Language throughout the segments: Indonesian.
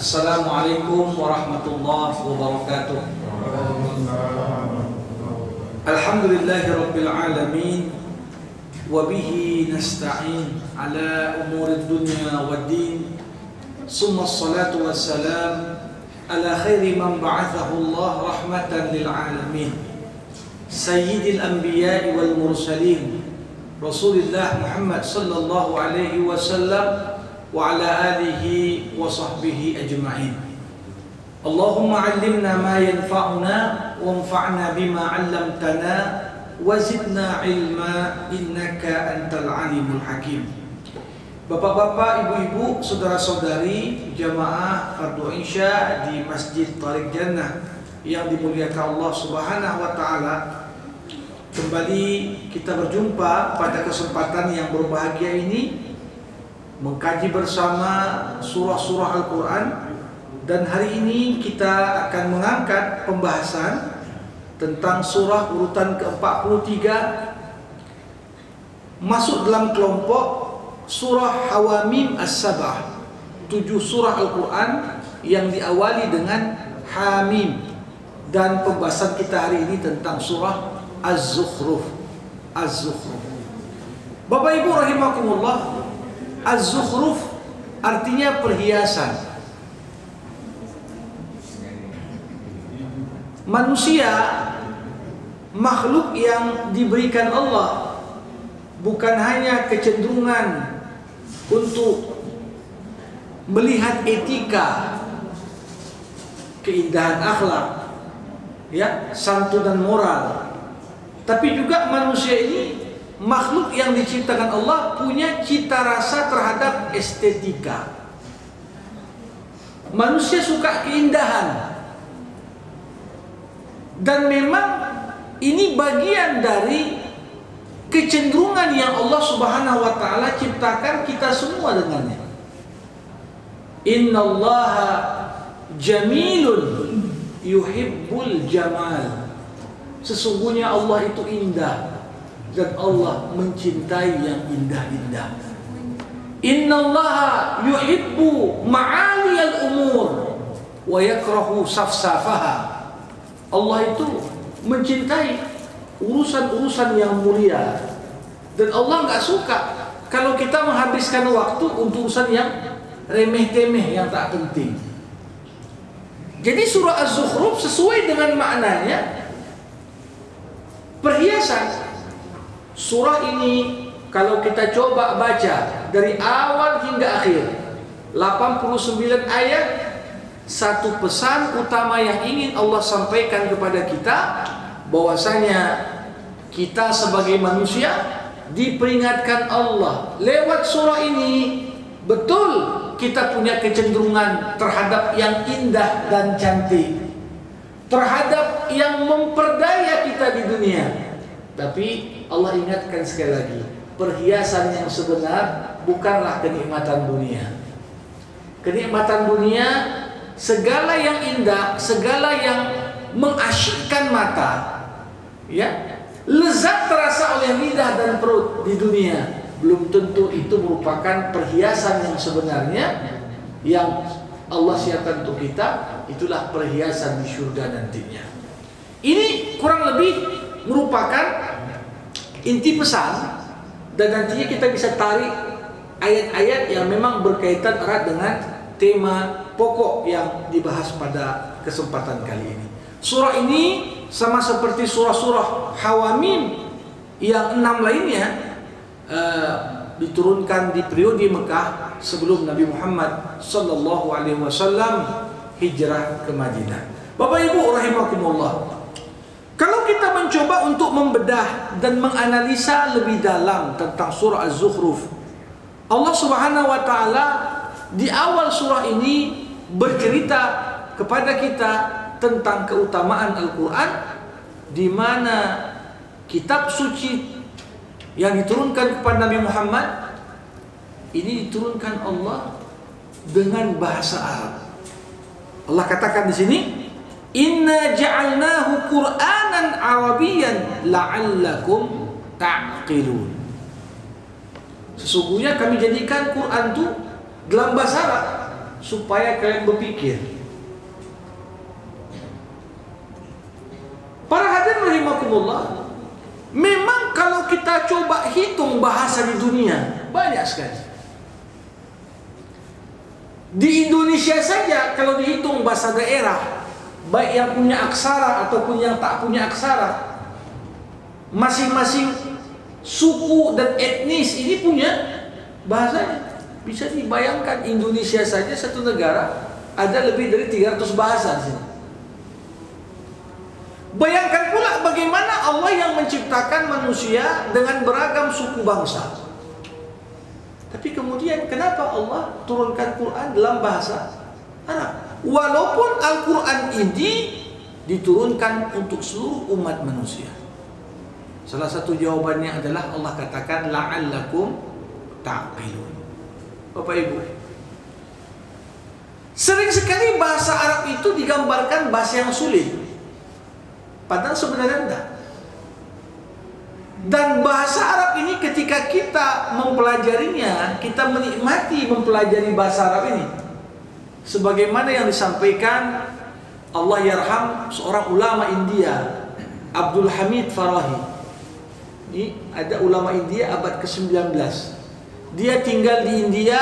Assalamualaikum warahmatullahi wabarakatuh. Alhamdulillahi rabbil alamin, wa bihi nasta'in ala umurid dunya waddin. Summa salatu wassalam ala khairi man ba'athahu Allah rahmatan lil alamin, sayyidil anbiya'i wal mursalin, Rasulullah Muhammad sallallahu alaihi wasallam wa ala alihi wa sahbihi ajma'in. Allahumma 'allimna ma yanfa'una wanfa'na bima 'allamtana wa zidna 'ilma innaka antal alimul hakim. Bapak-bapak, ibu-ibu, saudara-saudari jamaah Fardu Isya di Masjid Tariq Jannah yang dimuliakan Allah Subhanahu wa taala, kembali kita berjumpa pada kesempatan yang berbahagia ini mengkaji bersama surah-surah Al-Quran. Dan hari ini kita akan mengangkat pembahasan tentang surah urutan ke-43, masuk dalam kelompok surah Hawamim As-Sabah, 7 surah Al-Quran yang diawali dengan Hamim. Dan pembahasan kita hari ini tentang surah Az-Zukhruf. Bapak Ibu rahimakumullah, Az-Zukhruf artinya perhiasan. Manusia makhluk yang diberikan Allah bukan hanya kecenderungan untuk melihat etika, keindahan akhlak, ya, santun dan moral, tapi juga manusia ini makhluk yang diciptakan Allah punya cita rasa terhadap estetika. Manusia suka keindahan, dan memang ini bagian dari kecenderungan yang Allah Subhanahu wa taala ciptakan kita semua dengannya. Innallaha jamilun yuhibbul jamal. Sesungguhnya Allah itu indah dan Allah mencintai yang indah-indah. Innallaha yuhibbu ma'aliyal umur wa yakrahu safsafaha. Allah itu mencintai urusan-urusan yang mulia, dan Allah nggak suka kalau kita menghabiskan waktu untuk urusan yang remeh-temeh, yang tak penting. Jadi surah Az-Zukhruf sesuai dengan maknanya perhiasan. Surah ini kalau kita coba baca dari awal hingga akhir, 89 ayat, satu pesan utama yang ingin Allah sampaikan kepada kita, bahwasanya kita sebagai manusia diperingatkan Allah lewat surah ini. Betul kita punya kecenderungan terhadap yang indah dan cantik, terhadap yang memperdaya kita di dunia. Tapi Allah ingatkan sekali lagi, perhiasan yang sebenar bukanlah kenikmatan dunia. Kenikmatan dunia, segala yang indah, segala yang mengasyikkan mata, ya, lezat terasa oleh lidah dan perut di dunia, belum tentu itu merupakan perhiasan yang sebenarnya yang Allah siapkan untuk kita. Itulah perhiasan di surga nantinya. Ini kurang lebih merupakan inti pesan, dan nantinya kita bisa tarik ayat-ayat yang memang berkaitan erat dengan tema pokok yang dibahas pada kesempatan kali ini. Surah ini sama seperti surah-surah Hawamim yang 6 lainnya diturunkan di periode Mekah sebelum Nabi Muhammad sallallahu alaihi wasallam hijrah ke Madinah. Bapak Ibu rahimakumullah, kalau kita mencoba untuk membedah dan menganalisa lebih dalam tentang surah Az-Zukhruf, Allah Subhanahu wa taala di awal surah ini bercerita kepada kita tentang keutamaan Al-Quran, di mana kitab suci yang diturunkan kepada Nabi Muhammad ini diturunkan Allah dengan bahasa Arab. Allah katakan di sini, Inna ja'alnahu Qur'anan Arabiyyan la'allakum ta'qilun. Sesungguhnya kami jadikan Quran itu dalam bahasa Arab supaya kalian berpikir. Para hadirin rahimakumullah, memang kalau kita coba hitung bahasa di dunia, banyak sekali. Di Indonesia saja kalau dihitung bahasa daerah, baik yang punya aksara ataupun yang tak punya aksara, masing-masing suku dan etnis ini punya bahasanya. Bisa dibayangkan Indonesia saja satu negara ada lebih dari 300 bahasa di sini. Bayangkan pula bagaimana Allah yang menciptakan manusia dengan beragam suku bangsa. Tapi kemudian kenapa Allah turunkan Quran dalam bahasa Arab? Walaupun Al-Quran ini diturunkan untuk seluruh umat manusia. Salah satu jawabannya adalah Allah katakan la'allakum ta'qilun. Bapak Ibu, sering sekali bahasa Arab itu digambarkan bahasa yang sulit, padahal sebenarnya tidak. Dan bahasa Arab ini ketika kita mempelajarinya, kita menikmati mempelajari bahasa Arab ini, sebagaimana yang disampaikan Allah yarham seorang ulama India, Abdul Hamid Farahi. Ini ada ulama India abad ke-19. Dia tinggal di India,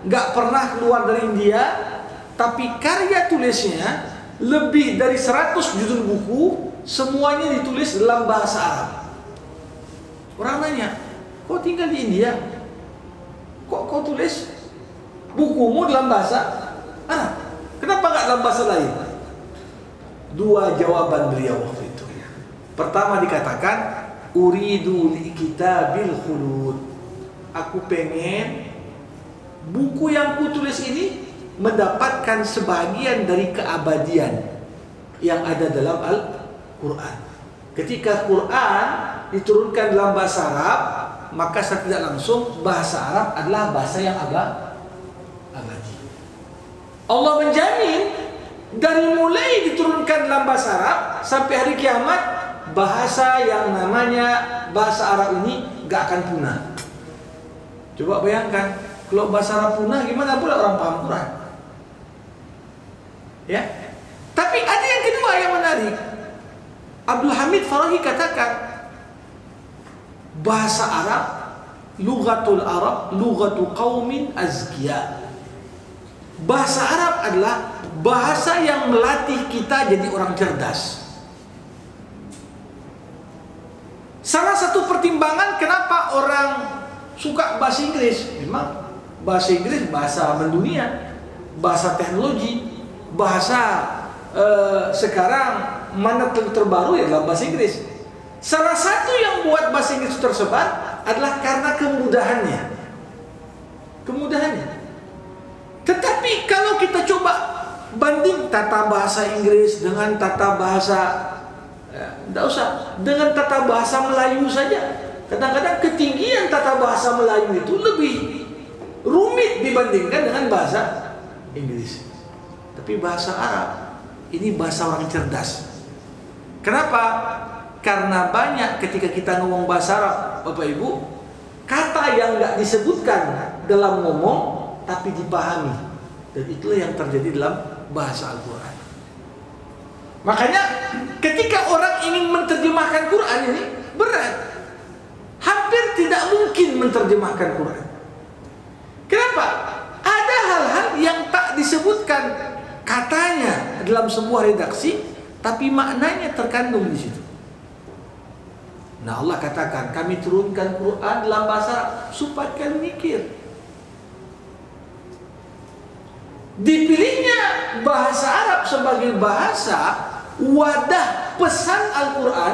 nggak pernah keluar dari India, tapi karya tulisnya lebih dari 100 judul buku, semuanya ditulis dalam bahasa Arab. Orang nanya, kau tinggal di India, kok kau tulis bukumu dalam bahasa Arab? Kenapa nggak dalam bahasa lain? Dua jawaban beliau waktu itu. Pertama dikatakan, uridu li kitabil khulud. Aku pengen buku yang kutulis ini mendapatkan sebagian dari keabadian yang ada dalam Al-Quran. Ketika Quran diturunkan dalam bahasa Arab, maka secara tidak langsung bahasa Arab adalah bahasa yang abadi. Allah menjamin dari mulai diturunkan dalam bahasa Arab sampai hari kiamat, bahasa yang namanya bahasa Arab ini gak akan punah. Coba bayangkan, kalau bahasa Arab punah, gimana pula orang paham Quran? Ya. Tapi ada yang kedua yang menarik. Abdul Hamid Farahi katakan, bahasa Arab, lughatul Arab, lughatu qaumin azkiya. Bahasa Arab adalah bahasa yang melatih kita jadi orang cerdas. Salah satu pertimbangan kenapa orang suka bahasa Inggris, memang bahasa Inggris bahasa mendunia, bahasa teknologi, bahasa sekarang mana terbaru ya dalam bahasa Inggris. Salah satu yang buat bahasa Inggris tersebar adalah karena kemudahannya. Kemudahannya. Tetapi kalau kita coba banding tata bahasa Inggris dengan tata bahasa, tidak usah, dengan tata bahasa Melayu saja. Kadang-kadang ketinggian tata bahasa Melayu itu lebih rumit dibandingkan dengan bahasa Inggris. Tapi bahasa Arab ini bahasa orang cerdas. Kenapa? Karena banyak ketika kita ngomong bahasa Arab, Bapak Ibu, kata yang nggak disebutkan dalam ngomong tapi dipahami. Dan itulah yang terjadi dalam bahasa Al-Quran. Makanya ketika orang ingin menerjemahkan Quran ini berat. Hampir tidak mungkin menerjemahkan Quran. Kenapa? Ada hal-hal yang tak disebutkan katanya dalam sebuah redaksi, tapi maknanya terkandung di situ. Nah, Allah katakan, kami turunkan Quran dalam bahasa Arab supaya kalian mikir. Dipilihnya bahasa Arab sebagai bahasa wadah pesan Al-Quran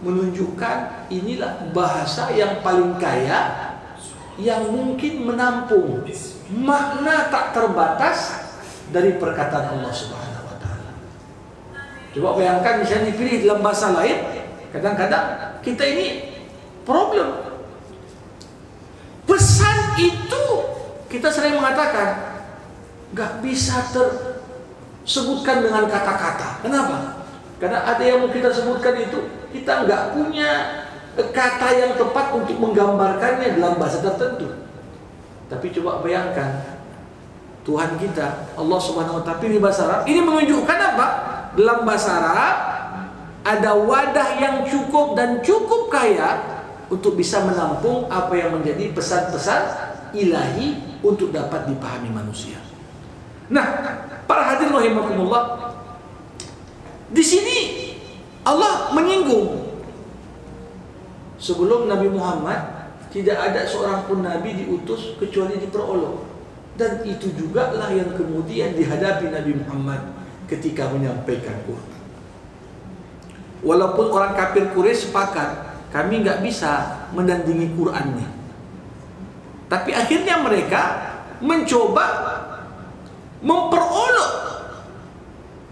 menunjukkan inilah bahasa yang paling kaya, yang mungkin menampung makna tak terbatas dari perkataan Allah Subhanahu wa Ta'ala. Coba bayangkan misalnya dipilih dalam bahasa lain, kadang-kadang kita ini problem. Pesan itu kita sering mengatakan gak bisa tersebutkan dengan kata-kata. Kenapa? Karena ada yang mau kita sebutkan itu, kita nggak punya kata yang tepat untuk menggambarkannya dalam bahasa tertentu. Tapi coba bayangkan, Tuhan kita, Allah Subhanahu wa Ta'ala, pilih bahasa Arab. Ini menunjukkan apa? Dalam bahasa Arab ada wadah yang cukup dan cukup kaya untuk bisa menampung apa yang menjadi pesan-pesan ilahi untuk dapat dipahami manusia. Nah, para hadirin rahimakumullah, di sini Allah menyinggung sebelum Nabi Muhammad tidak ada seorang pun Nabi diutus kecuali diperolok. Dan itu juga lah yang kemudian dihadapi Nabi Muhammad ketika menyampaikan Quran. Walaupun orang kafir Quraisy sepakat, kami nggak bisa menandingi Quran nih. Tapi akhirnya mereka mencoba memperolok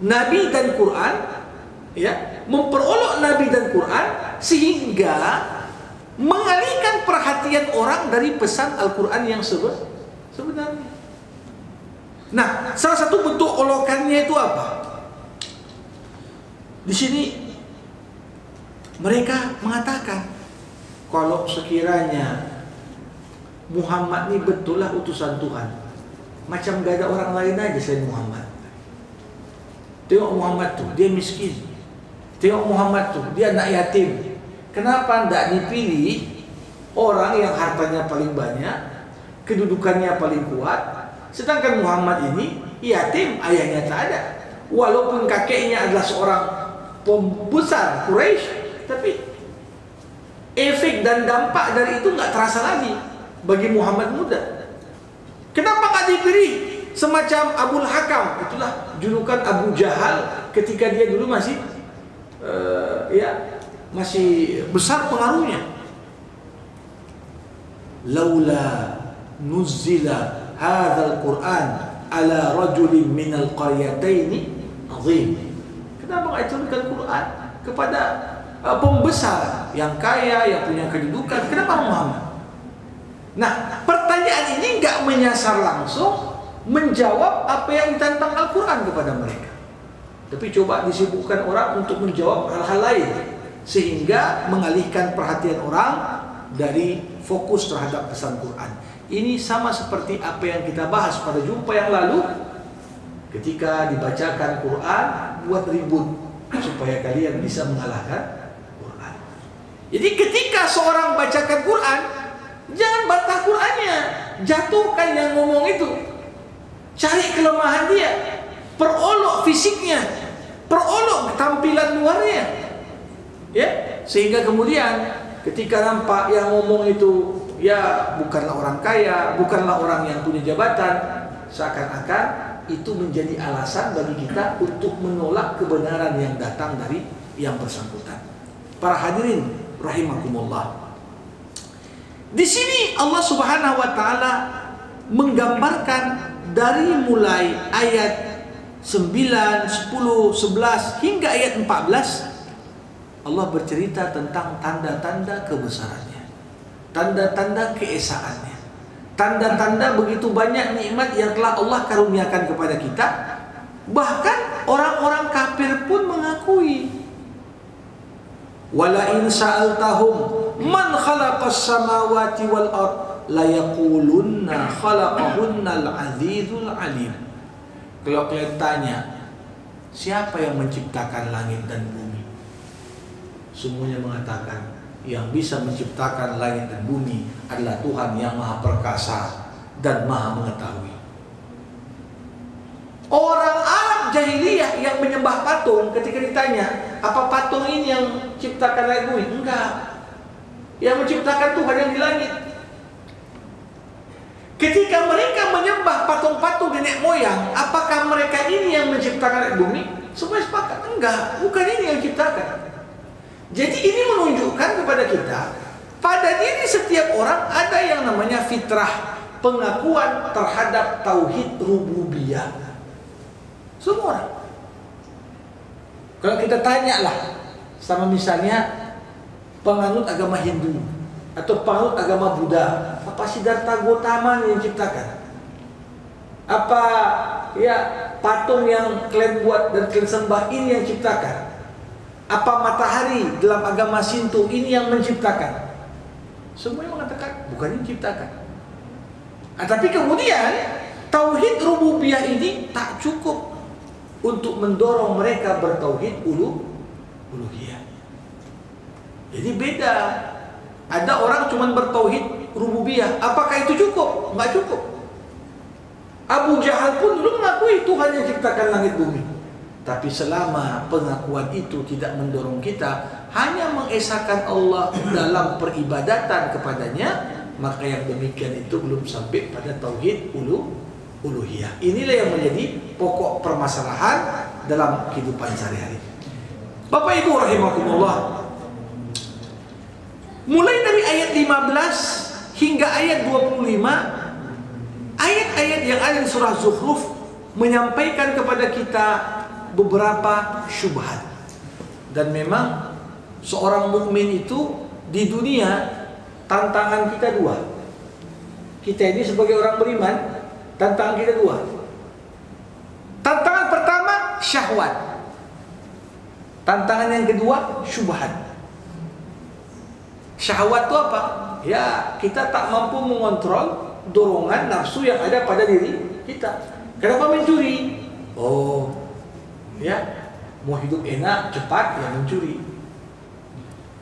Nabi dan Quran, ya, memperolok Nabi dan Quran sehingga mengalihkan perhatian orang dari pesan Al-Quran yang sebenarnya. Nah, salah satu bentuk olokannya itu apa? Di sini mereka mengatakan kalau sekiranya Muhammad ini betul lah utusan Tuhan, macam gak ada orang lain aja selain Muhammad. Tengok Muhammad tuh, dia miskin. Tengok Muhammad tuh, dia anak yatim. Kenapa tidak dipilih orang yang hartanya paling banyak, kedudukannya paling kuat, sedangkan Muhammad ini yatim, ayahnya tak ada. Walaupun kakeknya adalah seorang pembesar Quraisy, tapi efek dan dampak dari itu nggak terasa lagi bagi Muhammad muda. Kenapa nggak dipilih semacam Abul Hakam? Itulah julukan Abu Jahal ketika dia dulu masih masih besar pengaruhnya. Laula nuzila hadzal Quran ala rajulin minal qaryataini azim. Kenapa nggak diturunkan Quran kepada pembesar yang kaya, yang punya kedudukan? Kenapa Muhammad? Nah, pertanyaan ini nggak menyasar langsung menjawab apa yang ditantang Al-Quran kepada mereka, tapi coba disibukkan orang untuk menjawab hal-hal lain sehingga mengalihkan perhatian orang dari fokus terhadap pesan Quran. Ini sama seperti apa yang kita bahas pada jumpa yang lalu ketika dibacakan Quran buat ribut supaya kalian bisa mengalahkan Quran. Jadi ketika seorang bacakan Quran, jangan bantah Qurannya, jatuhkan yang ngomong itu. Cari kelemahan dia, perolok fisiknya, perolok tampilan luarnya, ya, sehingga kemudian ketika nampak yang ngomong itu ya bukanlah orang kaya, bukanlah orang yang punya jabatan, seakan-akan itu menjadi alasan bagi kita untuk menolak kebenaran yang datang dari yang bersangkutan. Para hadirin rahimakumullah, di sini Allah Subhanahu wa taala menggambarkan dari mulai ayat 9, 10, 11 hingga ayat 14, Allah bercerita tentang tanda-tanda kebesarannya, tanda-tanda keesaannya, tanda-tanda begitu banyak nikmat yang telah Allah karuniakan kepada kita. Bahkan orang-orang kafir pun mengakui, wala in sa'altahum man khalaqas samawati wal ard la yaqulunna khalaqahunnal azizul alim. Kalau kalian tanya siapa yang menciptakan langit dan bumi, semuanya mengatakan yang bisa menciptakan langit dan bumi adalah Tuhan yang maha perkasa dan maha mengetahui. Orang Arab jahiliyah yang menyembah patung, ketika ditanya apa patung ini yang ciptakan langit bumi, enggak, yang menciptakan Tuhan yang di langit. Ketika mereka menyembah patung-patung nenek moyang, apakah mereka ini yang menciptakan langit bumi? Semua sepakat, enggak, bukan ini yang ciptakan. Jadi ini menunjukkan kepada kita, pada diri setiap orang ada yang namanya fitrah, pengakuan terhadap tauhid rububiyah. Semua orang. Kalau kita tanyalah sama misalnya penganut agama Hindu atau penganut agama Buddha, apa Siddhartha Gautama yang ciptakan? Apa ya patung yang kalian buat dan kalian sembah ini yang ciptakan? Apa matahari dalam agama Shinto ini yang menciptakan? Semuanya mengatakan bukan yang menciptakan. Tapi kemudian Tauhid rububiyah ini tak cukup untuk mendorong mereka bertauhid uluhiyah. Jadi beda. Ada orang cuma bertauhid rububiyah, apakah itu cukup? Enggak cukup. Abu Jahal pun dulu mengakui Tuhan yang ciptakan langit bumi. Tapi selama pengakuan itu tidak mendorong kita hanya mengesahkan Allah dalam peribadatan kepadanya, maka yang demikian itu belum sampai pada tauhid uluhiyah. Inilah yang menjadi pokok permasalahan dalam kehidupan sehari-hari. Bapak Ibu rahimakumullah, mulai dari ayat 15 hingga ayat 25, ayat-ayat yang ada di surah Zukhruf menyampaikan kepada kita beberapa syubhat. Dan memang seorang mukmin itu di dunia tantangan kita dua. Kita ini sebagai orang beriman, tantangan kita dua. Tantangan pertama syahwat. Tantangan yang kedua syubhat. Syahwat itu apa? Ya, kita tak mampu mengontrol dorongan nafsu yang ada pada diri kita. Kenapa mencuri? Oh, ya, mau hidup enak, cepat, ya mencuri.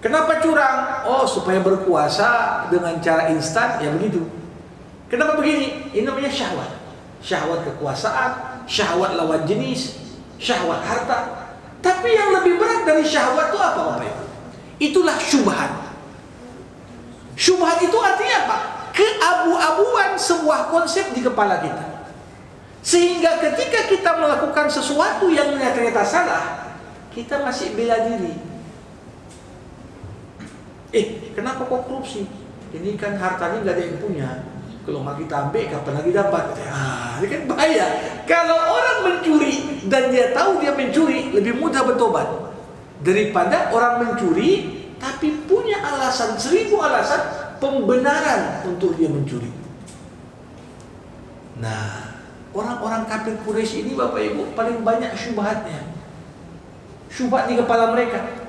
Kenapa curang? Oh, supaya berkuasa dengan cara instan, ya begitu. Kenapa begini? Ini namanya syahwat. Syahwat kekuasaan, syahwat lawan jenis, syahwat harta. Tapi yang lebih berat dari syahwat itu apa, Bapak Ibu? Itulah syubhat. Syubhat itu artinya apa? Keabu-abuan sebuah konsep di kepala kita, sehingga ketika kita melakukan sesuatu yang ternyata salah, kita masih bela diri. Kenapa kok korupsi? Ini kan hartanya nggak ada yang punya. Kalau nggak kita ambil, kapan lagi dapat? Ini kan bahaya. Kalau orang mencuri dan dia tahu dia mencuri, lebih mudah bertobat daripada orang mencuri tapi punya alasan, 1000 alasan pembenaran untuk dia mencuri. Nah, orang-orang kafir Quraisy ini Bapak Ibu paling banyak syubhatnya. Syubhat di kepala mereka.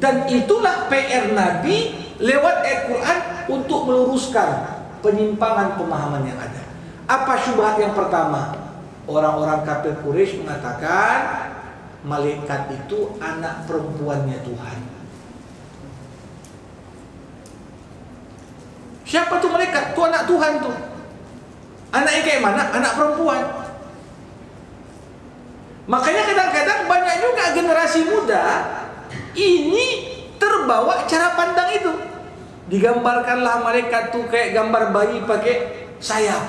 Dan itulah PR Nabi lewat Al-Quran untuk meluruskan penyimpangan pemahaman yang ada. Apa syubhat yang pertama? Orang-orang kafir Quraisy mengatakan malaikat itu anak perempuannya Tuhan. Siapa tuh malaikat? Itu anak Tuhan tuh. Anaknya kayak mana? Anak perempuan. Makanya kadang-kadang banyak juga generasi muda ini terbawa cara pandang itu. Digambarkanlah malaikat tuh kayak gambar bayi pakai sayap.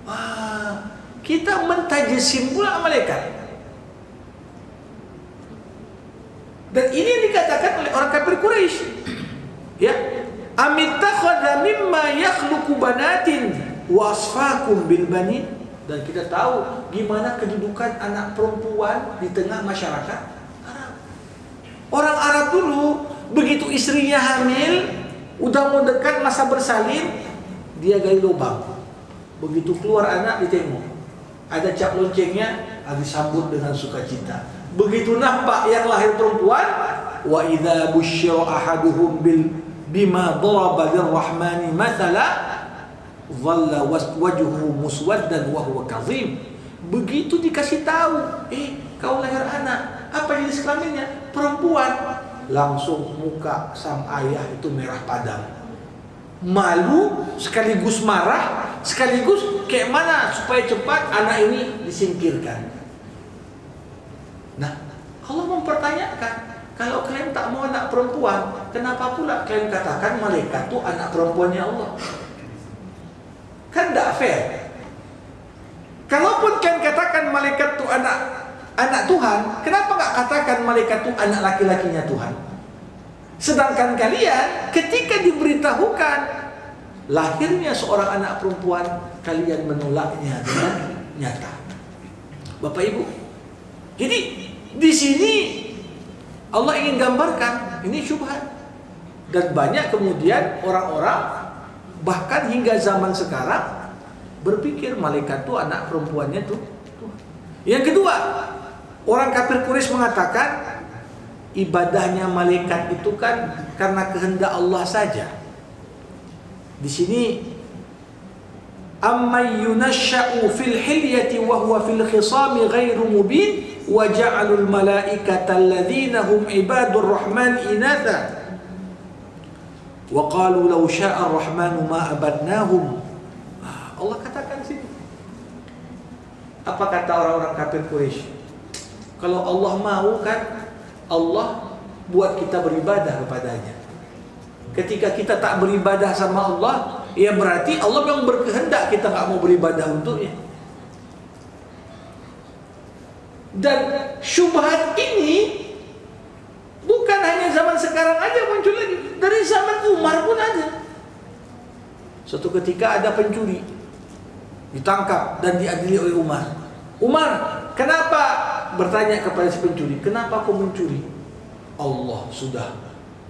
Wah, kita mentajsim pula malaikat. Dan ini yang dikatakan oleh orang kafir Quraisy. Ya, amittakhadha mimma yakhluqu banatin wa asfakum bil banin. Dan kita tahu gimana kedudukan anak perempuan di tengah masyarakat Arab. Orang Arab dulu begitu istrinya hamil, udah mau dekat masa bersalin, dia gali lubang. Begitu keluar anak ditengok, ada cap loncengnya, disambut dengan sukacita. Begitu nampak yang lahir perempuan, wa idza busyira ahaduhum bima daraba lirrahmani mathala dhalla wajhuhu muswaddan wa huwa kadhim. Begitu dikasih tahu, kau lahir anak, apa jenis kelaminnya? Perempuan. Langsung muka sang ayah itu merah padam. Malu sekaligus marah, sekaligus kayak mana supaya cepat anak ini disingkirkan. Nah, Allah mempertanyakan, kalau kalian tak mau anak perempuan, kenapa pula kalian katakan malaikat itu anak perempuannya Allah? Kan tidak fair. Kalaupun kalian katakan malaikat itu anak Tuhan, kenapa nggak katakan malaikat itu anak laki-lakinya Tuhan? Sedangkan kalian ketika diberitahukan lahirnya seorang anak perempuan, kalian menolaknya dengan nyata. Bapak Ibu, jadi di sini Allah ingin gambarkan ini syubhat. Dan banyak kemudian orang-orang bahkan hingga zaman sekarang berpikir malaikat itu anak perempuannya tuh. Yang kedua, orang kafir Quraisy mengatakan ibadahnya malaikat itu kan karena kehendak Allah saja. Di sini amman yunashsha'u fil hilyati wa huwa fil khisami ghairu mubin wa ja'alul malaikata alladhina hum ibadur rahman inatha wa qalu law sya'a ar-rahmanu ma abadnahum. Allah katakan sini. Apa kata orang-orang kafir Quraisy? Kalau Allah mau kan Allah buat kita beribadah kepadanya. Ketika kita tak beribadah sama Allah, ya berarti Allah yang berkehendak kita tak mau beribadah untuknya. Dan syubhat ini bukan hanya zaman sekarang aja muncul lagi, dari zaman Umar pun ada. Suatu ketika ada pencuri ditangkap dan diadili oleh Umar. Umar, kenapa? Bertanya kepada si pencuri, kenapa kau mencuri? Allah sudah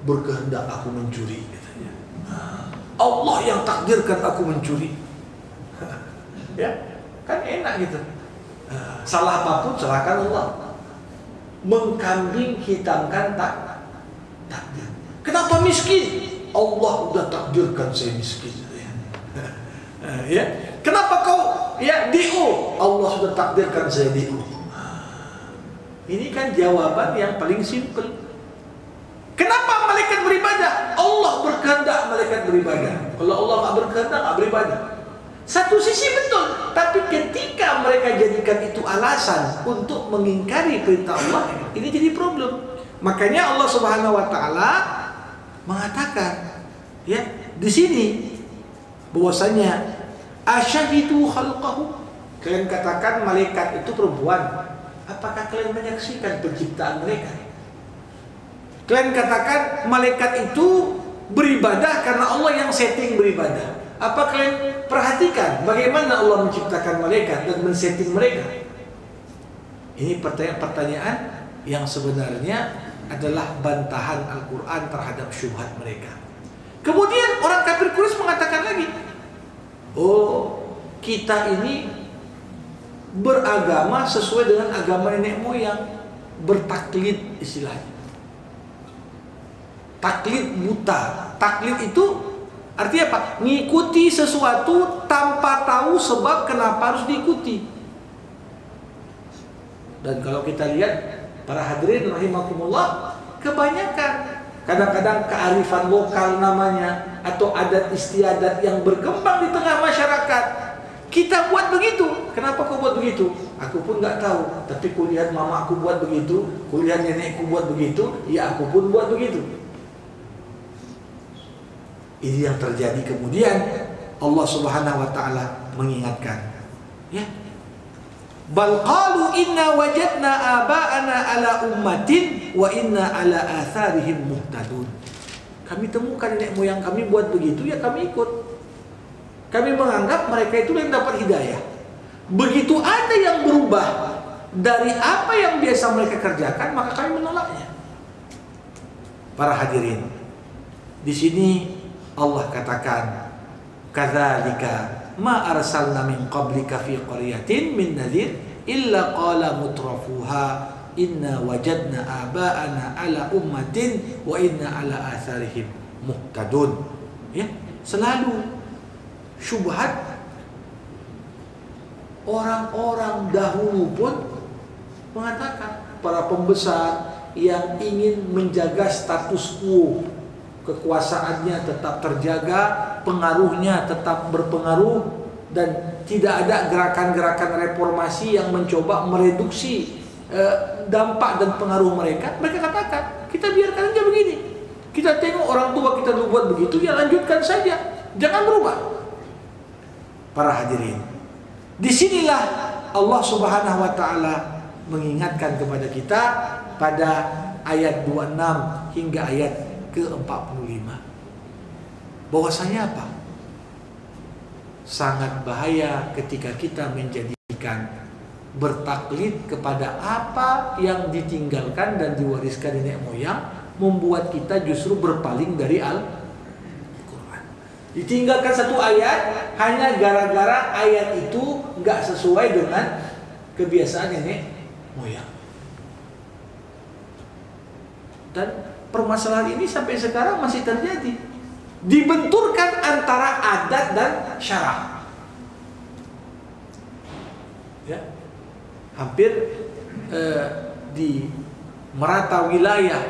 berkehendak aku mencuri, katanya. Allah yang takdirkan aku mencuri. Ya, kan enak gitu. Salah apapun salahkan Allah. Mengkambing hitamkan takdir. Kenapa miskin? Allah udah takdirkan saya miskin. Ya, kenapa kau ya DO? Allah sudah takdirkan saya DO. Ini kan jawaban yang paling simpel. Kenapa malaikat beribadah? Allah berkehendak malaikat beribadah. Kalau Allah tak berkehendak, tak beribadah. Satu sisi betul, tapi ketika mereka jadikan itu alasan untuk mengingkari perintah Allah, ini jadi problem. Makanya Allah Subhanahu wa taala mengatakan ya di sini bahwasanya asyahidu khalqahu. Kalian katakan malaikat itu perempuan. Apakah kalian menyaksikan penciptaan mereka? Kalian katakan malaikat itu beribadah karena Allah yang setting beribadah. Apa kalian perhatikan bagaimana Allah menciptakan malaikat dan men-setting mereka? Ini pertanyaan yang sebenarnya adalah bantahan Al-Quran terhadap syubhat mereka. Kemudian orang kafir Quraisy mengatakan lagi, oh, kita ini beragama sesuai dengan agama nenek moyang, bertaklid istilahnya. Taklid buta. Taklid itu artinya apa? Ngikuti sesuatu tanpa tahu sebab kenapa harus diikuti. Dan kalau kita lihat para hadirin rahimakumullah, kebanyakan kadang-kadang kearifan lokal namanya atau adat istiadat yang berkembang di tengah masyarakat. Kita buat begitu. Kenapa kau buat begitu? Aku pun nggak tahu. Tapi kulihat mama aku buat begitu, kulihat nenekku buat begitu, ya aku pun buat begitu. Ini yang terjadi. Kemudian Allah Subhanahu wa taala mengingatkan, ya. Bal qalu inna wajadna aba'ana ala ummatin wa inna ala atharihim muhtadun. Kami temukan nenek moyang kami buat begitu, ya kami ikut. Kami menganggap mereka itu yang dapat hidayah. Begitu ada yang berubah dari apa yang biasa mereka kerjakan, maka kami menolaknya. Para hadirin, di sini Allah katakan, kadzalika ma arsalna min qablika fi qaryatin min nadhir illa qala mutrafuha inna wajadna aba'ana ala ummatin wa inna ala atharihim muhtadun. Ya, selalu syubhat orang-orang dahulu pun mengatakan, para pembesar yang ingin menjaga status quo, kekuasaannya tetap terjaga, pengaruhnya tetap berpengaruh, dan tidak ada gerakan-gerakan reformasi yang mencoba mereduksi dampak dan pengaruh mereka. Mereka katakan, kita biarkan aja begini. Kita tengok orang tua kita buat begitu, ya lanjutkan saja, jangan berubah. Para hadirin, disinilah Allah Subhanahu wa taala mengingatkan kepada kita pada ayat 26 hingga ayat ke-45. Bahwasanya apa? Sangat bahaya ketika kita menjadikan bertaklid kepada apa yang ditinggalkan dan diwariskan nenek moyang, membuat kita justru berpaling dari Al-Quran. Ditinggalkan satu ayat hanya gara-gara ayat itu nggak sesuai dengan kebiasaan nenek moyang. Dan permasalahan ini sampai sekarang masih terjadi. Dibenturkan antara adat dan syara. hampir di merata wilayah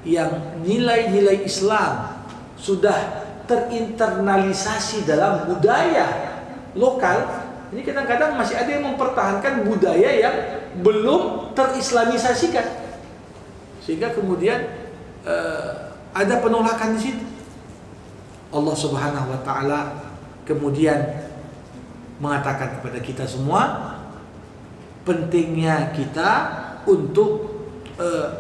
yang nilai-nilai Islam sudah terinternalisasi dalam budaya lokal. Ini kadang-kadang masih ada yang mempertahankan budaya yang belum terislamisasikan, sehingga kemudian ada penolakan di situ. Allah Subhanahu wa taala kemudian mengatakan kepada kita semua pentingnya kita untuk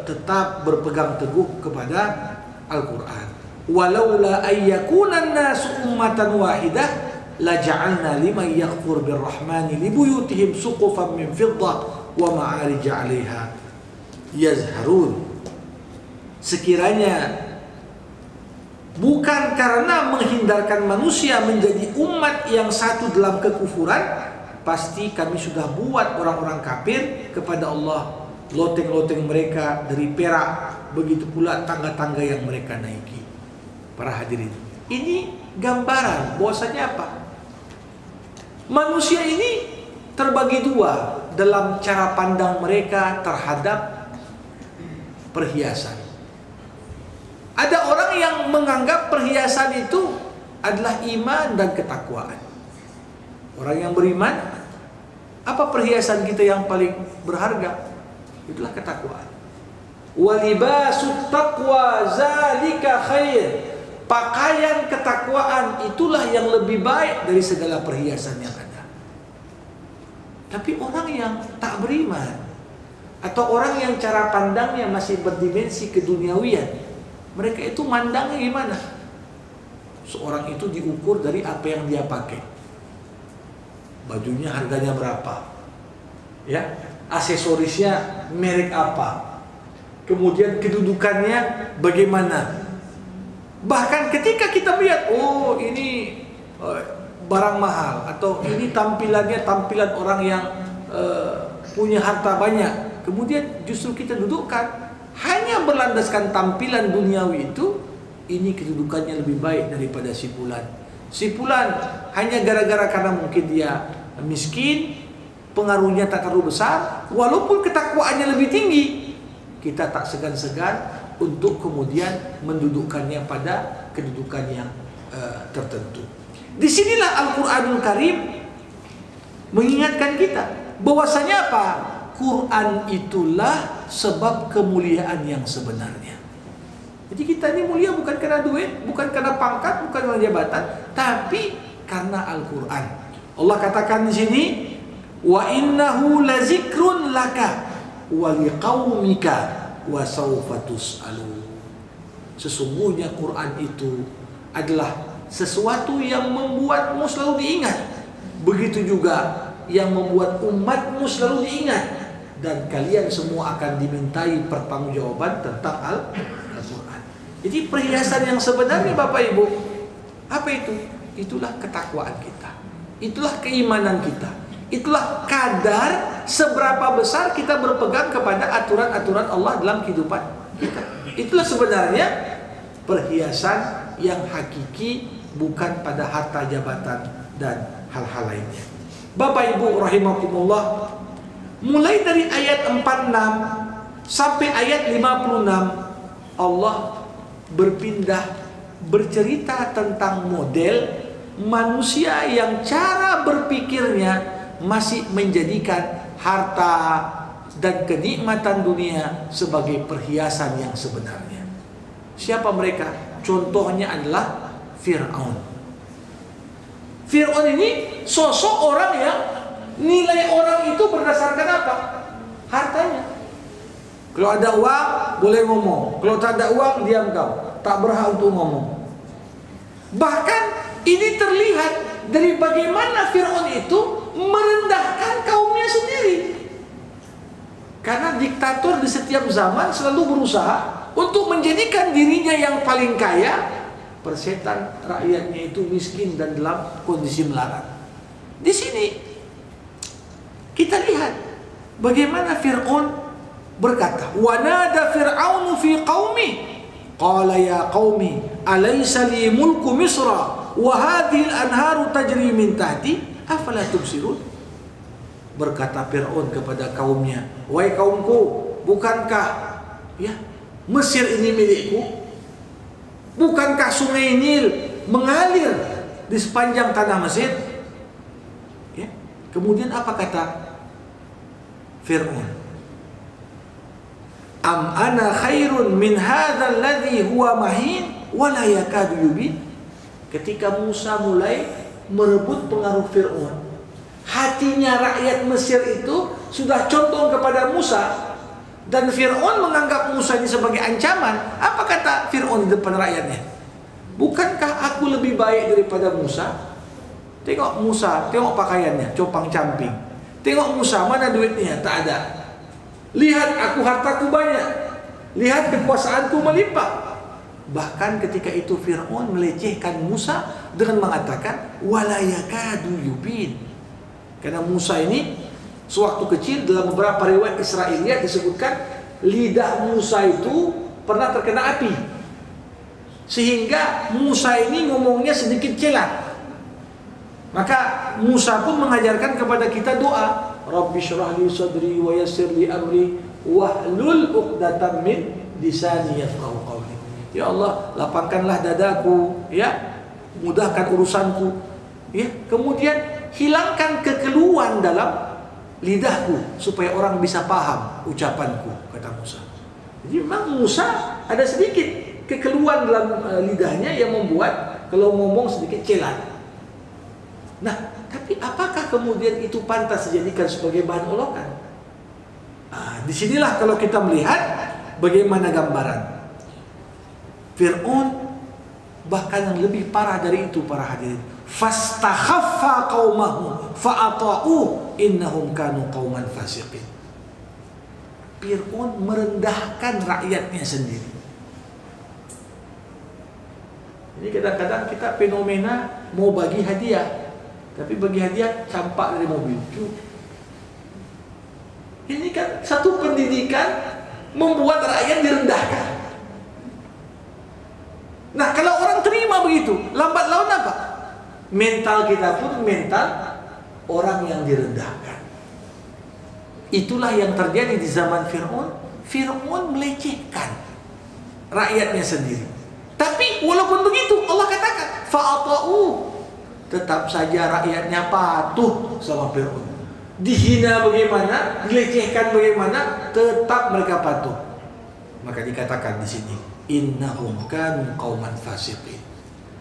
tetap berpegang teguh kepada Al-Qur'an. Walaula ayyakuna an-nasu ummatan wahidah laja'alna liman yakfur birrahmani libuyutihim suqufan min fiddah wa ma'arij 'alaiha yazharun. Sekiranya bukan karena menghindarkan manusia menjadi umat yang satu dalam kekufuran, pasti kami sudah buat orang-orang kafir kepada Allah loteng-loteng mereka dari perak, begitu pula tangga-tangga yang mereka naiki. Para hadirin, ini gambaran bahwasanya apa? Manusia ini terbagi dua dalam cara pandang mereka terhadap perhiasan. Ada orang yang menganggap perhiasan itu adalah iman dan ketakwaan. Orang yang beriman, apa perhiasan kita yang paling berharga? Itulah ketakwaan. Walibasut taqwa zalika khair. Pakaian ketakwaan itulah yang lebih baik dari segala perhiasan yang ada. Tapi orang yang tak beriman atau orang yang cara pandangnya masih berdimensi keduniawian, mereka itu mandangnya gimana? Seorang itu diukur dari apa yang dia pakai. Bajunya harganya berapa? Ya, aksesorisnya merek apa? Kemudian kedudukannya bagaimana? Bahkan ketika kita melihat, oh ini barang mahal, atau ini tampilannya tampilan orang yang punya harta banyak, kemudian justru kita dudukkan hanya berlandaskan tampilan duniawi itu, ini kedudukannya lebih baik daripada si fulan. Si fulan hanya gara-gara karena mungkin dia miskin, pengaruhnya tak terlalu besar, walaupun ketakwaannya lebih tinggi, kita tak segan-segan untuk kemudian mendudukkannya pada kedudukan yang tertentu. Disinilah Al-Quranul Karim mengingatkan kita bahwasanya apa? Quran itulah sebab kemuliaan yang sebenarnya. Jadi kita ini mulia bukan karena duit, bukan karena pangkat, bukan karena jabatan, tapi karena Al-Quran. Allah katakan di sini, wa innahu lazikrun laka wa liqaumika wa sawfa tus'alun. Sesungguhnya Quran itu adalah sesuatu yang membuatmu selalu diingat. Begitu juga yang membuat umatmu selalu diingat, dan kalian semua akan dimintai pertanggungjawaban tentang Al-Quran. Jadi perhiasan yang sebenarnya Bapak Ibu, apa itu? Itulah ketakwaan kita, itulah keimanan kita, itulah kadar seberapa besar kita berpegang kepada aturan-aturan Allah dalam kehidupan kita. Itulah sebenarnya perhiasan yang hakiki, bukan pada harta jabatan dan hal-hal lainnya. Bapak Ibu rahimakumullah, mulai dari ayat 46 sampai ayat 56 Allah bercerita tentang model manusia yang cara berpikirnya masih menjadikan harta dan kenikmatan dunia sebagai perhiasan yang sebenarnya. Siapa mereka? Contohnya adalah Fir'aun. Fir'aun ini sosok orang yang nilai orang itu berdasarkan apa? Hartanya. Kalau ada uang boleh ngomong, kalau tak ada uang diam kau, tak berhak untuk ngomong. Bahkan ini terlihat dari bagaimana Fir'aun itu merendahkan kaumnya sendiri. Karena diktator di setiap zaman selalu berusaha untuk menjadikan dirinya yang paling kaya, persetan rakyatnya itu miskin dan dalam kondisi melarat. Di sini kita lihat bagaimana Fir'aun berkata, "Wa nada Fir'aunu fi qaumi qala ya qaumi alaysa li mulku Misra wa hadhihi al-anharu tajri min tahti afala tubsirun." Berkata Fir'aun kepada kaumnya, "Wahai kaumku, bukankah Mesir ini milikku? Bukankah sungai Nil mengalir di sepanjang tanah Mesir?" Kemudian apa kata Fir'aun? "Am ana khairun min hadzal ladzi huwa mahin wa la yakadu yubin." Ketika Musa mulai merebut pengaruh Fir'aun, hatinya rakyat Mesir itu sudah condong kepada Musa, dan Fir'aun menganggap Musa ini sebagai ancaman. Apa kata Fir'aun di depan rakyatnya? "Bukankah aku lebih baik daripada Musa? Tengok Musa, tengok pakaiannya, compang-camping. Tengok Musa, mana duitnya? Tak ada. Lihat aku, hartaku banyak. Lihat kekuasaanku melimpah." Bahkan ketika itu Fir'aun melecehkan Musa dengan mengatakan wala yakadu yubin. Karena Musa ini sewaktu kecil, dalam beberapa riwayat Israiliyat disebutkan lidah Musa itu pernah terkena api, sehingga Musa ini ngomongnya sedikit celat. Maka Musa pun mengajarkan kepada kita doa, "Rabbi syrah li sadri wa yassir li amri wahlul 'uqdatam min lisani yafqahu qawli." Ya Allah, lapangkanlah dadaku, mudahkan urusanku, kemudian hilangkan kekeluhan dalam lidahku supaya orang bisa paham ucapanku, kata Musa. Jadi memang Musa ada sedikit kekeluhan dalam lidahnya yang membuat kalau ngomong sedikit celat. Nah, tapi apakah kemudian itu pantas dijadikan sebagai bahan olokan? Disinilah kalau kita melihat bagaimana gambaran Fir'aun, bahkan yang lebih parah dari itu para hadirin. Fastakhaffa qaumahu fa'ata'u innahum kanu qauman fasiqin. Fir'aun merendahkan rakyatnya sendiri. Ini kadang-kadang kita fenomena mau bagi hadiah, tapi bagi hadiah campak dari mobil. Ini kan satu pendidikan membuat rakyat direndahkan. Nah, kalau orang terima begitu, lambat laun apa? Mental kita pun mental orang yang direndahkan. Itulah yang terjadi di zaman Fir'aun. Fir'aun melecehkan rakyatnya sendiri. Tapi walaupun begitu, Allah katakan fa'ata'u, tetap saja rakyatnya patuh sama Fir'aun. Dihina bagaimana, dilecehkan bagaimana, tetap mereka patuh. Maka dikatakan di sini, innahum kanu qauman fasiqin.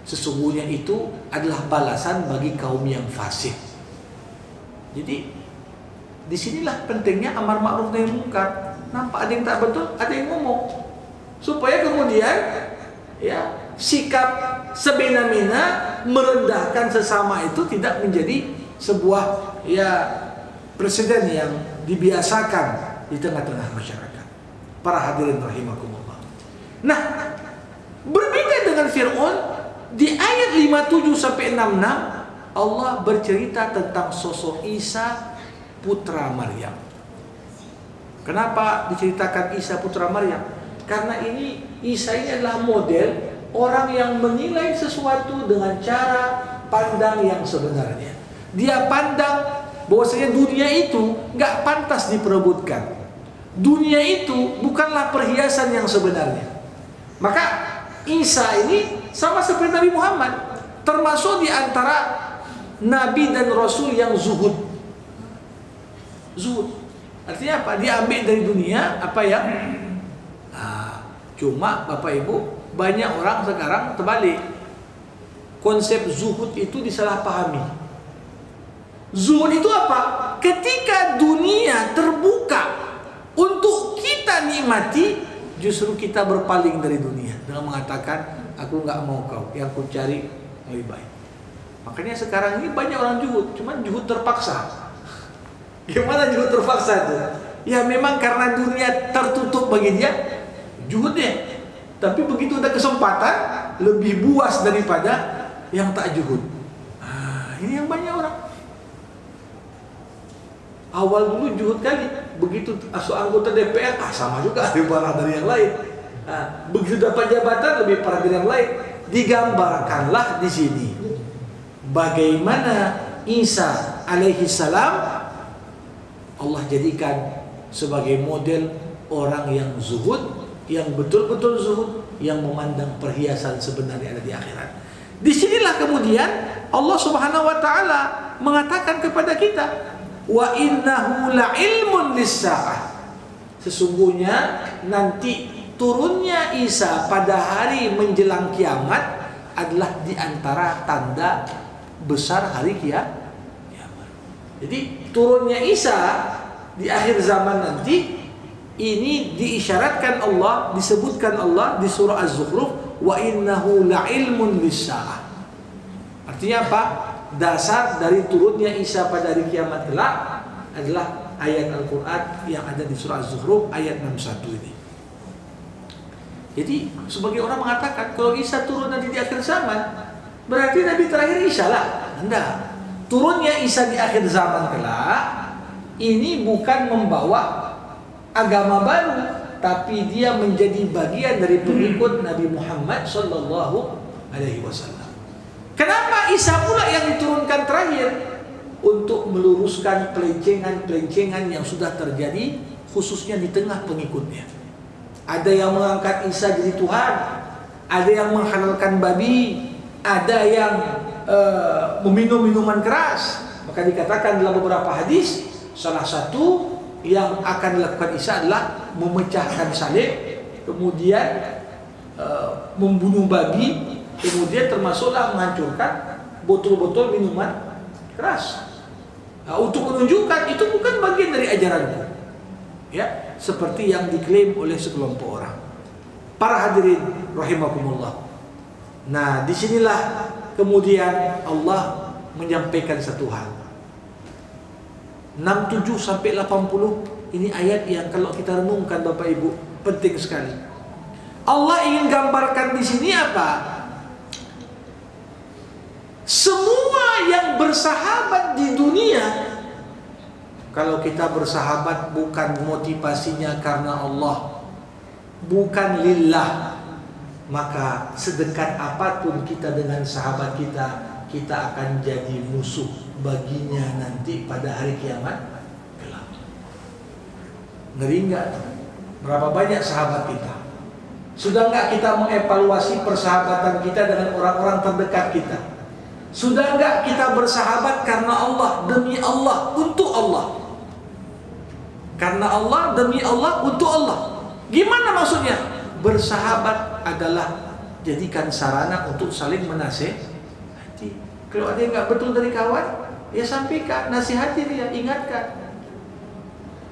Sesungguhnya itu adalah balasan bagi kaum yang fasik. Jadi disinilah pentingnya amar ma'ruf nahi munkar. Nampak ada yang tak betul, ada yang ngomong, supaya kemudian sikap semena-mena merendahkan sesama itu tidak menjadi sebuah presiden yang dibiasakan di tengah-tengah masyarakat. Para hadirin rahimakumullah. Nah, berbeda dengan Fir'aun, di ayat 57 sampai 66 Allah bercerita tentang sosok Isa putra Maryam. Kenapa diceritakan Isa putra Maryam? Karena ini Isa ini adalah model orang yang menilai sesuatu dengan cara pandang yang sebenarnya. Dia pandang bahwasanya dunia itu nggak pantas diperebutkan. Dunia itu bukanlah perhiasan yang sebenarnya. Maka Isa ini sama seperti Nabi Muhammad, termasuk di antara Nabi dan Rasul yang zuhud. Zuhud artinya apa? Dia ambil dari dunia apa yang cuma Bapak Ibu, banyak orang sekarang terbalik. Konsep zuhud itu disalahpahami. Zuhud itu apa? Ketika dunia terbuka untuk kita nikmati, justru kita berpaling dari dunia dengan mengatakan, aku nggak mau kau, yang ku cari lebih baik. Makanya sekarang ini banyak orang juhud, cuman juhud terpaksa. Gimana juhud terpaksa itu? Ya memang karena dunia tertutup bagi dia, juhud deh. Tapi begitu ada kesempatan, lebih buas daripada yang tak juhud. Ini yang banyak orang. Awal dulu juhud kali, begitu anggota DPR, sama juga lebih parah dari yang lain. Begitu dapat jabatan, lebih parah dari yang lain. Digambarkanlah di sini bagaimana Isa alaihi salam Allah jadikan sebagai model orang yang zuhud, yang betul-betul zuhud, yang memandang perhiasan sebenarnya ada di akhirat. Disinilah kemudian Allah Subhanahu wa Ta'ala mengatakan kepada kita, wa innahu la ilmun lis-sa'ah. Sesungguhnya nanti turunnya Isa pada hari menjelang kiamat adalah di antara tanda besar hari kiamat. Jadi turunnya Isa di akhir zaman nanti ini diisyaratkan Allah, disebutkan Allah di surah Az-Zukhruf, wa innahu la ilmun lis-sa'ah. Artinya apa? Dasar dari turunnya Isa pada hari kiamat kelak adalah ayat Al-Quran yang ada di surah Az-Zukhruf ayat 61 ini. Jadi sebagai orang mengatakan kalau Isa turun nanti di akhir zaman, berarti Nabi terakhir Isa lah. Enggak. Turunnya Isa di akhir zaman kelak ini bukan membawa agama baru, tapi dia menjadi bagian dari pengikut Nabi Muhammad sallallahu alaihi wasallam. Kenapa Isa pula yang diturunkan terakhir? Untuk meluruskan pelencengan-pelencengan yang sudah terjadi khususnya di tengah pengikutnya. Ada yang mengangkat Isa jadi Tuhan, ada yang menghalalkan babi, ada yang meminum minuman keras. Maka dikatakan dalam beberapa hadis, salah satu yang akan dilakukan Isa adalah memecahkan salib, kemudian membunuh babi, kemudian termasuklah menghancurkan botol-botol minuman keras. Nah, untuk menunjukkan itu bukan bagian dari ajaranku, ya, seperti yang diklaim oleh sekelompok orang. Para hadirin rahimakumullah. Nah, disinilah kemudian Allah menyampaikan satu hal. 67 sampai 80 ini ayat yang kalau kita renungkan Bapak Ibu penting sekali. Allah ingin gambarkan di sini apa? Semua yang bersahabat di dunia, kalau kita bersahabat bukan motivasinya karena Allah, bukan lillah, maka sedekat apapun kita dengan sahabat kita, kita akan jadi musuh baginya nanti pada hari kiamat kelak. Ngeri nggak? Berapa banyak sahabat kita? Sudah nggak kita mengevaluasi persahabatan kita dengan orang-orang terdekat kita? Sudah nggak kita bersahabat karena Allah, demi Allah, untuk Allah? Karena Allah, demi Allah, untuk Allah. Gimana maksudnya? Bersahabat adalah jadikan sarana untuk saling menasihati. Kalau ada yang nggak betul dari kawan, ya sampaikan, nasihati dia, ingatkan.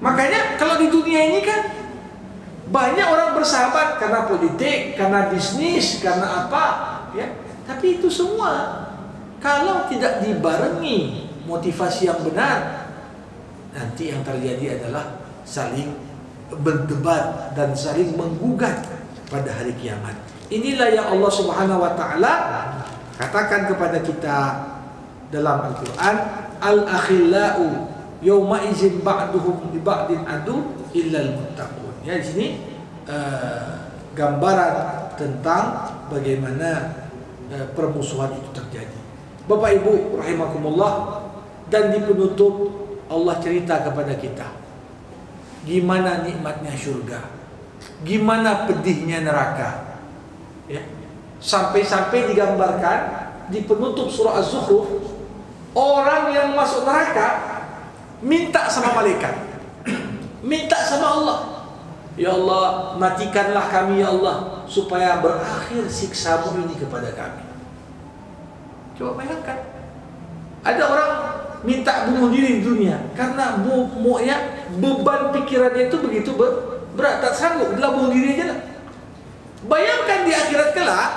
Makanya kalau di dunia ini kan banyak orang bersahabat karena politik, karena bisnis, karena apa, ya. Tapi itu semua kalau tidak dibarengi motivasi yang benar, nanti yang terjadi adalah saling berdebat dan saling menggugat pada hari kiamat. Inilah yang Allah Subhanahu wa Ta'ala katakan kepada kita dalam Al-Quran, al-akhillau yawma izin ba'duhum li ba'din adu illal muttaqun. Ya, di sini gambaran tentang bagaimana permusuhan itu terjadi. Bapak Ibu rahimakumullah, dan di penutup Allah cerita kepada kita gimana nikmatnya surga, gimana pedihnya neraka, ya. Sampai-sampai digambarkan di penutup surah Az-Zukhruf, orang yang masuk neraka minta sama malaikat, minta sama Allah, ya Allah, matikanlah kami ya Allah, supaya berakhir siksamu ini kepada kami. Coba bayangkan, ada orang minta bunuh diri di dunia karena beban pikirannya itu begitu berat, tak sanggup, dia bunuh diri aja lah. Bayangkan di akhirat kelak,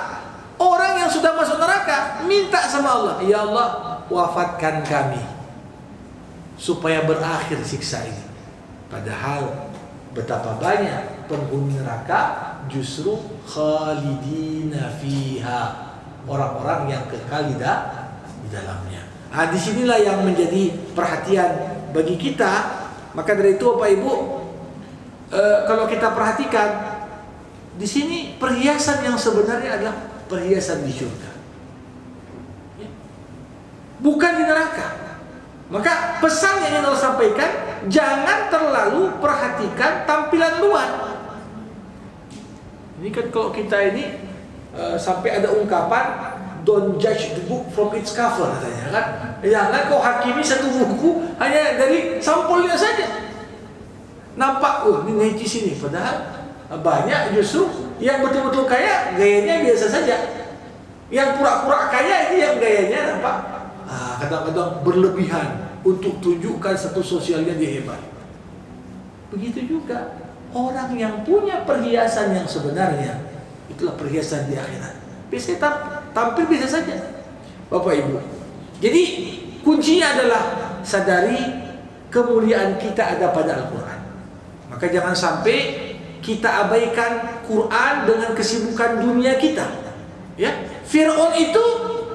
orang yang sudah masuk neraka minta sama Allah, ya Allah, wafatkan kami supaya berakhir siksa ini. Padahal betapa banyak penghuni neraka justru khalidina fiha, orang-orang yang kekal di dalamnya. Nah, disinilah yang menjadi perhatian bagi kita. Maka dari itu Bapak Ibu, kalau kita perhatikan di sini perhiasan yang sebenarnya adalah perhiasan di surga, bukan di neraka. Maka pesan yang ingin Allah sampaikan, jangan terlalu perhatikan tampilan luar. Ini kan kalau kita ini sampai ada ungkapan don't judge the book from its cover, katanya kan. Jangan kau hakimi satu buku hanya dari sampulnya saja. Nampak, oh ini necis ini, padahal banyak justru yang betul-betul kaya gayanya biasa saja. Yang pura-pura kaya itu yang gayanya nampak kadang-kadang berlebihan untuk tunjukkan satu sosialnya dia hebat. Begitu juga orang yang punya perhiasan yang sebenarnya, itulah perhiasan di akhirat. Biasanya tampil biasa saja, Bapak Ibu. Jadi kuncinya adalah sadari kemuliaan kita ada pada Al-Quran. Maka jangan sampai kita abaikan Quran dengan kesibukan dunia kita. Ya, Fir'aun itu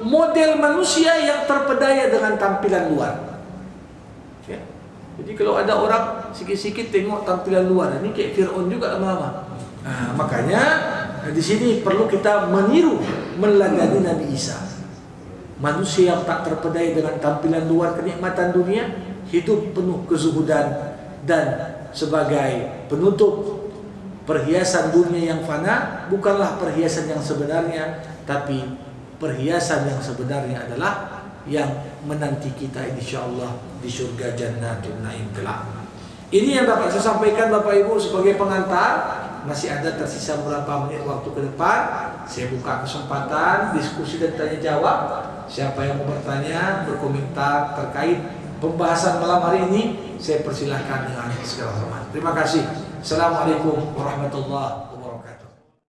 model manusia yang terpedaya dengan tampilan luar. Ya. Jadi kalau ada orang sikit-sikit tengok tampilan luar, ini kayak Fir'aun juga lama-lama. Nah, makanya di sini perlu kita meniru, meladani Nabi Isa. Manusia yang tak terpedaya dengan tampilan luar kenikmatan dunia, hidup penuh kezuhudan, dan sebagai penutup perhiasan dunia yang fana bukanlah perhiasan yang sebenarnya, tapi perhiasan yang sebenarnya adalah yang menanti kita insyaallah di surga Jannatul Naim kelak. Ini yang dapat saya sampaikan Bapak Ibu sebagai pengantar. Masih ada tersisa beberapa menit waktu ke depan. Saya buka kesempatan diskusi dan tanya jawab. Siapa yang mau bertanya, berkomentar terkait pembahasan malam hari ini, saya persilahkan dengan segala hormat. Terima kasih. Assalamualaikum warahmatullahi wabarakatuh.